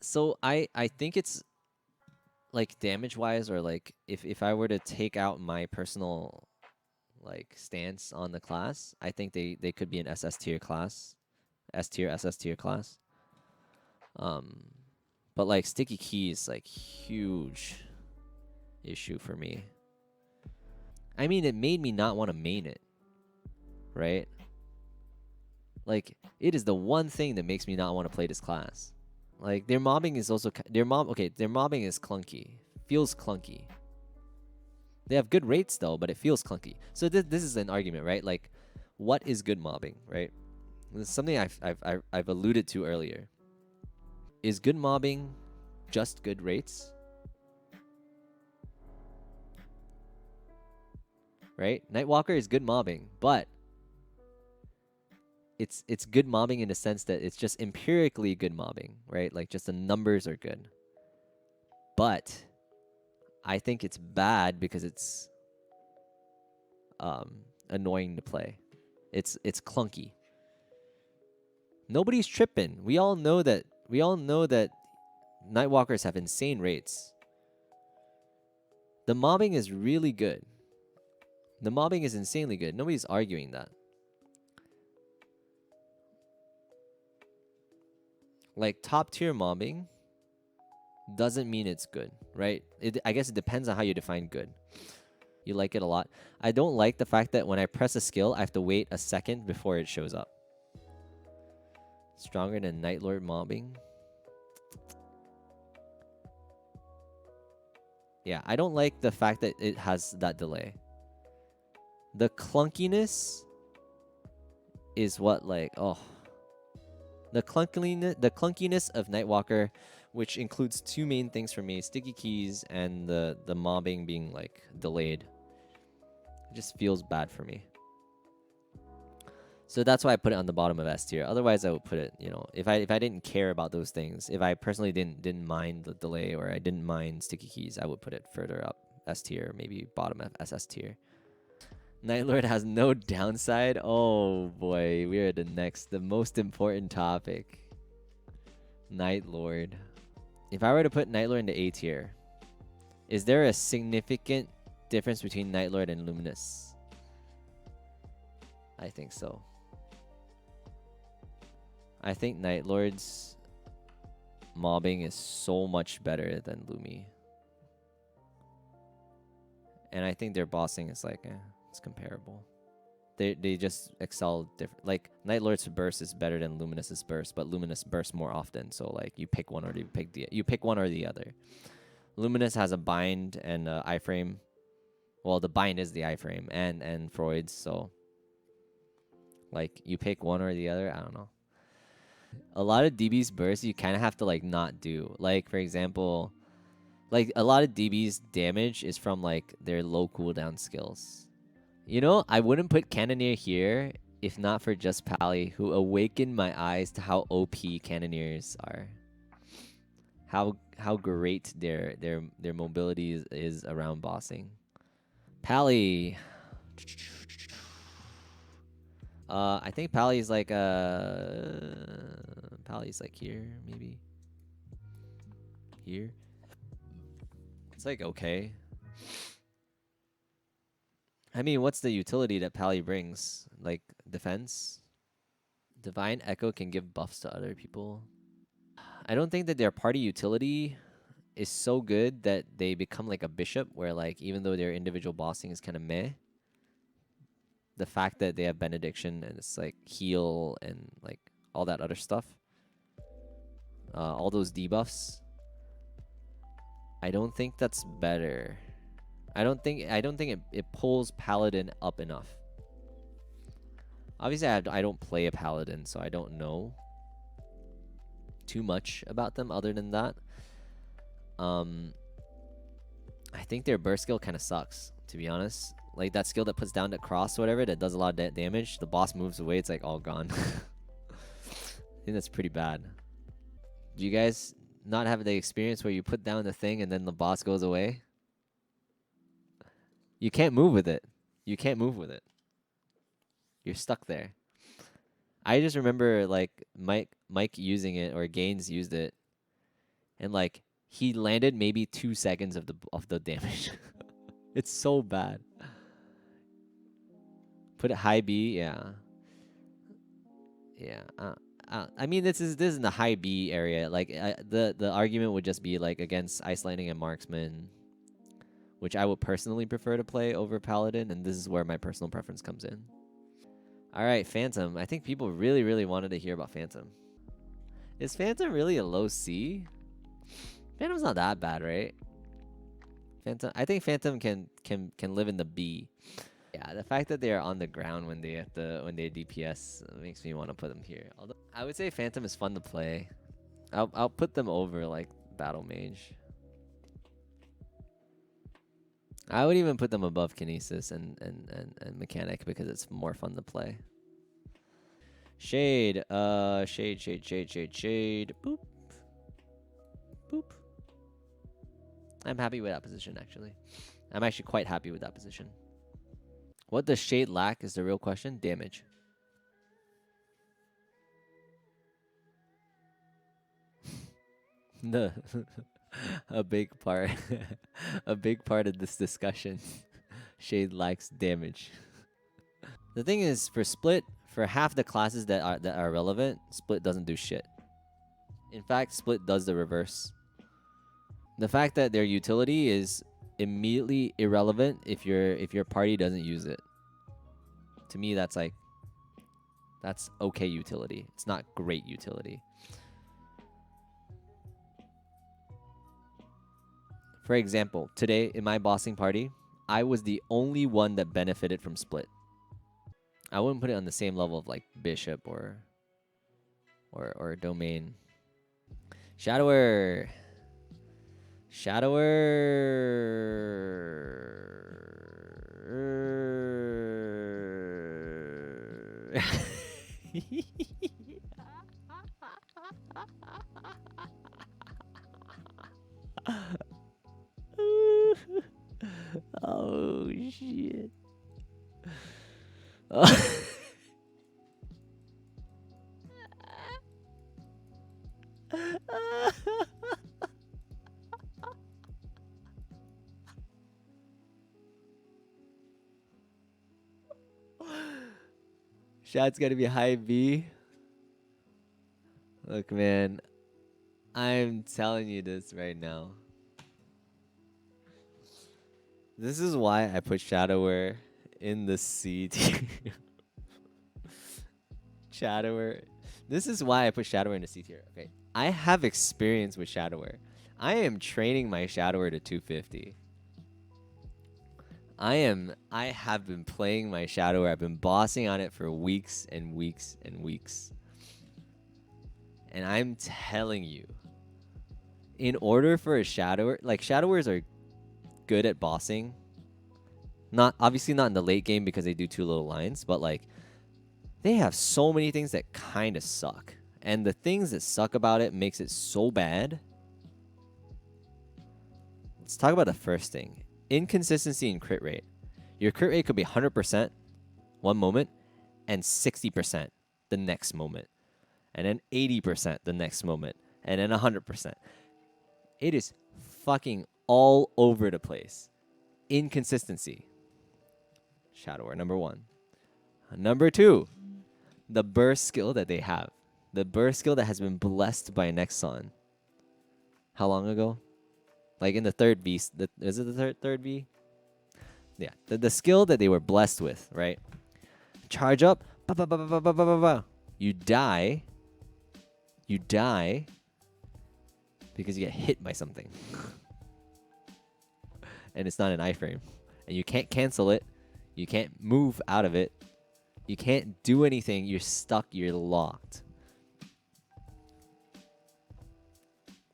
So I think it's like damage wise, or like if I were to take out my personal like stance on the class, I think they could be an SS tier class, S tier, SS tier class. Um, but like sticky keys, like huge issue for me. I mean, it made me not want to main it, right? Like it is the one thing that makes me not want to play this class. Like their mobbing is also their mobbing is clunky, feels clunky. They have good rates though, but it feels clunky. So this is an argument, right? Like, what is good mobbing, right? This is something I've alluded to earlier. Is good mobbing just good rates? Right? Nightwalker is good mobbing, but it's good mobbing in the sense that it's just empirically good mobbing, right? Like just the numbers are good. But I think it's bad because it's annoying to play. It's clunky. Nobody's tripping. We all know that Nightwalkers have insane rates. The mobbing is really good. The mobbing is insanely good. Nobody's arguing that. Like top tier mobbing doesn't mean it's good, right? I guess it depends on how you define good. You like it a lot. I don't like the fact that when I press a skill, I have to wait a second before it shows up. Stronger than Nightlord mobbing. Yeah, I don't like the fact that it has that delay. The clunkiness is what like, oh. The clunkiness of Nightwalker, which includes two main things for me, sticky keys and the mobbing being like delayed. It just feels bad for me. So that's why I put it on the bottom of S tier. Otherwise, I would put it, if I didn't care about those things, if I personally didn't mind the delay or I didn't mind sticky keys, I would put it further up S tier, maybe bottom of SS tier. Nightlord has no downside. Oh boy, we are at the most important topic. Nightlord. If I were to put Nightlord into A tier, is there a significant difference between Nightlord and Luminous? I think so. I think Nightlord's mobbing is so much better than Lumi. And I think their bossing is like, it's comparable. They just excel different. Like Nightlord's burst is better than Luminous's burst, but Luminous bursts more often. So like you pick one or you pick one or the other. Luminous has a bind and iframe. Well, the bind is the iframe and Freud's. So like you pick one or the other. I don't know. A lot of DB's bursts you kind of have to like not do. Like for example, like a lot of DB's damage is from like their low cooldown skills. I wouldn't put Cannoneer here if not for just Pally, who awakened my eyes to how OP Cannoneers are. How great their mobility is around bossing. Pally. I think Pally's like Pally's like here, maybe. Here. It's like okay. I mean, what's the utility that Pally brings? Like defense? Divine Echo can give buffs to other people. I don't think that their party utility is so good that they become like a bishop where like even though their individual bossing is kind of meh, the fact that they have benediction and it's like heal and like all that other stuff, all those debuffs, I don't think that's better. I don't think it pulls paladin up enough. Obviously I don't play a paladin, so I don't know too much about them other than that. um I think their burst skill kind of sucks, to be honest. Like that skill that puts down the cross or whatever that does a lot of damage. The boss moves away, it's like all gone. I think that's pretty bad. Do you guys not have the experience where you put down the thing and then the boss goes away? You can't move with it. You can't move with it. You're stuck there. I just remember like Mike using it, or Gaines used it, and like he landed maybe 2 seconds of the damage. It's so bad. Put it high B, yeah. Yeah. I mean, this is in the high B area. Like the argument would just be like against Ice Lightning and Marksman, which I would personally prefer to play over Paladin, and this is where my personal preference comes in. All right, Phantom. I think people really, really wanted to hear about Phantom. Is Phantom really a low C? Phantom's not that bad, right? Phantom. I think Phantom can live in the B. Yeah, the fact that they are on the ground when they DPS makes me want to put them here. Although I would say Phantom is fun to play. I'll put them over like Battle Mage. I would even put them above Kinesis and Mechanic because it's more fun to play. Shade, shade. Boop. Boop. I'm happy with that position, actually. I'm actually quite happy with that position. What does Shade lack is the real question. Damage. The a big part a big part of this discussion. Shade lacks damage. The thing is, for Split, for half the classes that are relevant, Split doesn't do shit. In fact, Split does the reverse. The fact that their utility is immediately irrelevant if your party doesn't use it. To me, that's okay utility. It's not great utility. For example, today in my bossing party, I was the only one that benefited from Split. I wouldn't put it on the same level of like Bishop or Domain. Shadower. Oh shit. Shot's gotta be high B. Look, man, I'm telling you this right now. This is why I put Shadower in the C tier. Shadower. This is why I put Shadower in the C tier. Okay. I have experience with Shadower. I am training my Shadower to 250. I have been playing my Shadower. I've been bossing on it for weeks and weeks and weeks. And I'm telling you, in order for a Shadower, like Shadowers are good at bossing. Not obviously not in the late game because they do too little lines, but like they have so many things that kind of suck. And the things that suck about it makes it so bad. Let's talk about the first thing. Inconsistency in crit rate. Your crit rate could be 100% one moment and 60% the next moment. And then 80% the next moment. And then 100%. It is fucking all over the place. Inconsistency. Shadower, number 1. Number 2, the burst skill that they have. The burst skill that has been blessed by Nexon. How long ago? Like in the third V. Is it the third V? Yeah. The skill that they were blessed with, right? Charge up. Ba, ba, ba, ba, ba, ba, ba, ba. You die. You die because you get hit by something. And it's not an iframe. And you can't cancel it. You can't move out of it. You can't do anything. You're stuck. You're locked.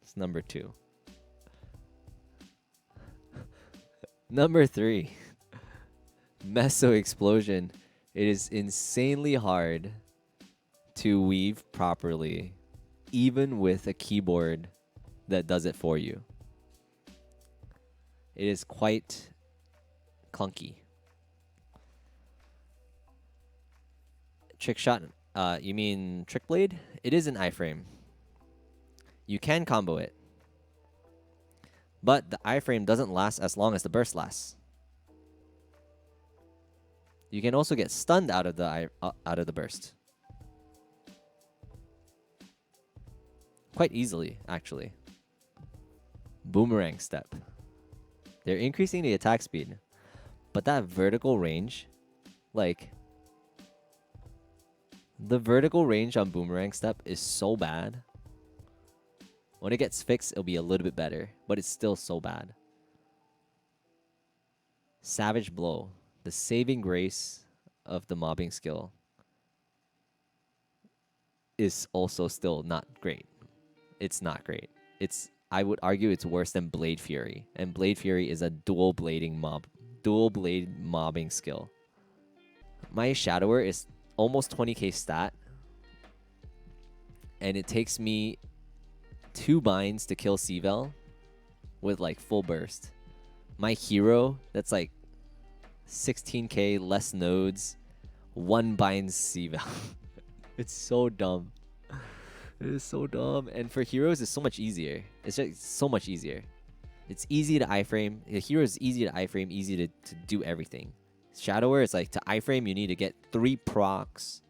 It's number 2. Number 3. Meso Explosion. It is insanely hard to weave properly, even with a keyboard that does it for you. It is quite clunky. Trick shot. You mean Trick Blade? It is an iframe. You can combo it, but the iframe doesn't last as long as the burst lasts. You can also get stunned out of the burst quite easily, actually. Boomerang step. They're increasing the attack speed, but that vertical range, like the vertical range on boomerang step is so bad. When it gets fixed, it'll be a little bit better, but it's still so bad. Savage Blow. The saving grace of the mobbing skill is also still not great. It's not great. I would argue it's worse than Blade Fury, and Blade Fury is a dual blade mobbing skill. My Shadower is almost 20k stat, and it takes me 2 binds to kill Seavel with like full burst. My hero, that's like 16k, less nodes, 1 binds Seavel. It's so dumb. It is so dumb. And for heroes, it's so much easier. It's just so much easier. It's easy to iframe. The hero is easy to iframe, easy to do everything. Shadower is like, to iframe, you need to get 3 procs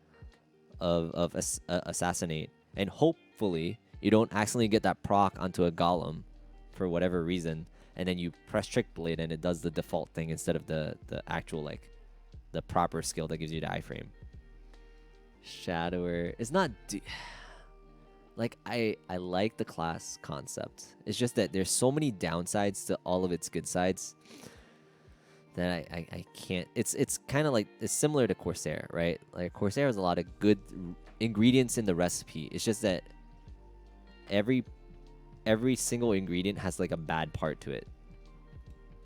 of Assassinate. And hopefully, you don't accidentally get that proc onto a Golem for whatever reason. And then you press Trick Blade and it does the default thing instead of the actual, like, the proper skill that gives you the iframe. Shadower is not... Like, I like the class concept. It's just that there's so many downsides to all of its good sides that I can't... It's kind of like... It's similar to Corsair, right? Like, Corsair has a lot of good ingredients in the recipe. It's just that every single ingredient has like a bad part to it.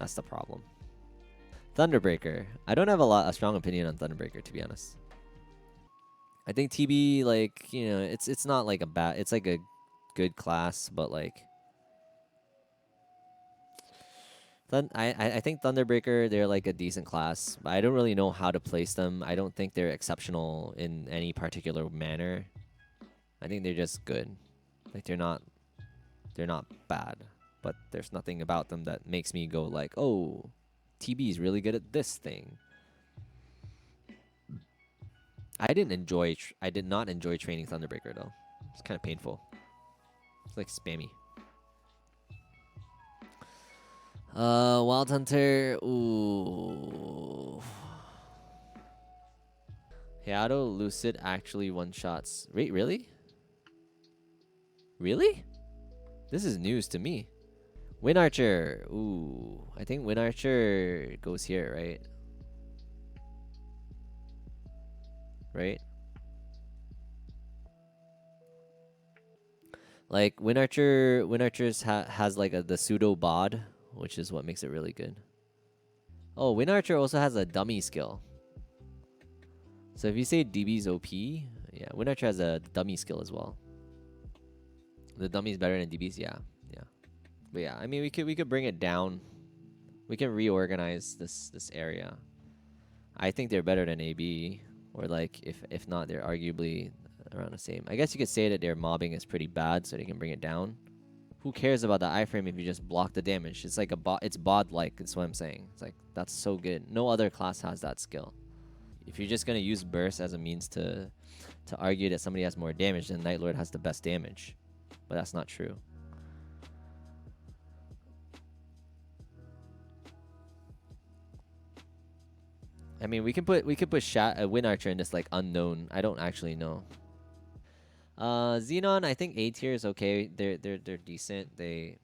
That's the problem. Thunderbreaker. I don't have a strong opinion on Thunderbreaker, to be honest. I think TB, like, you know, it's not like a bad... It's like a good class, but like... I think Thunderbreaker, they're like a decent class, but I don't really know how to place them. I don't think they're exceptional in any particular manner. I think they're just good. Like, they're not bad, but there's nothing about them that makes me go like, oh, TB is really good at this thing. I did not enjoy training Thunderbreaker though. It's kind of painful. It's like spammy. Wild Hunter. Ooh. Heiado Lucid actually one-shots. Wait, really? Really? This is news to me. Wind Archer. Ooh. I think Wind Archer goes here, right? Right? Like, Wind Archer's has like the pseudo bod, which is what makes it really good. Oh, Wind Archer also has a dummy skill. So if you say DB's OP, yeah, Wind Archer has a dummy skill as well. The dummy's better than DB's, yeah. But yeah, I mean, we could bring it down. We can reorganize this area. I think they're better than AB, or like if not, they're arguably around the same. I guess you could say that their mobbing is pretty bad, so they can bring it down. Who cares about the iframe if you just block the damage? It's like a bot. It's bod-like. That's what I'm saying. It's like that's so good. No other class has that skill. If you're just gonna use burst as a means to argue that somebody has more damage, then Night Lord has the best damage, but that's not true. I mean, we could put a Wind Archer in this like unknown. I don't actually know. Xenon, I think A tier is okay. They're decent. Their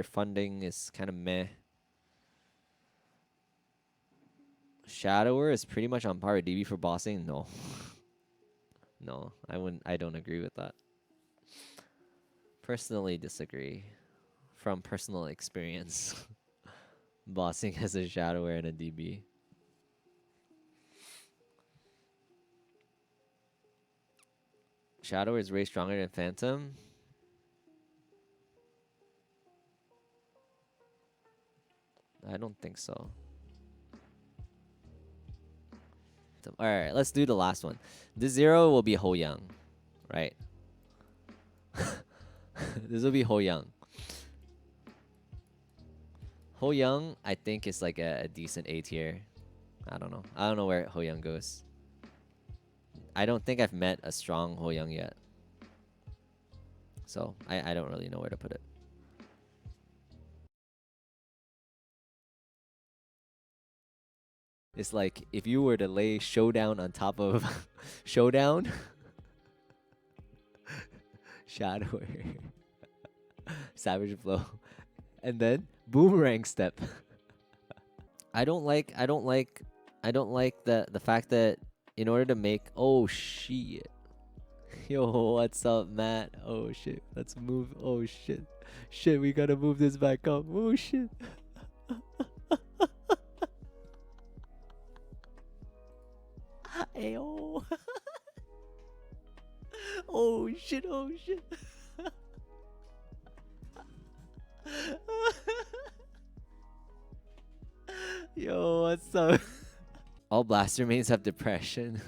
funding is kind of meh. Shadower is pretty much on par with DB for bossing. No, no, I wouldn't. I don't agree with that. Personally disagree. From personal experience, bossing as a Shadower and a DB. Shadower is way stronger than Phantom. I don't think so. Alright, let's do the last one. The 0 will be Ho Young, right? This will be Ho Young. Ho Young, I think, is like a decent A tier. I don't know. I don't know where Ho Young goes. I don't think I've met a strong Ho Young yet. So, I don't really know where to put it. It's like if you were to lay Showdown on top of Showdown, Shadower, Savage Blow, and then Boomerang Step. I don't like the fact that in order to make shit. Yo, what's up, Matt? Oh shit. Let's move. Oh shit. Shit, we gotta move this back up. Oh shit. Ayo. Oh shit, oh shit. Yo, what's up? All blaster mains have depression.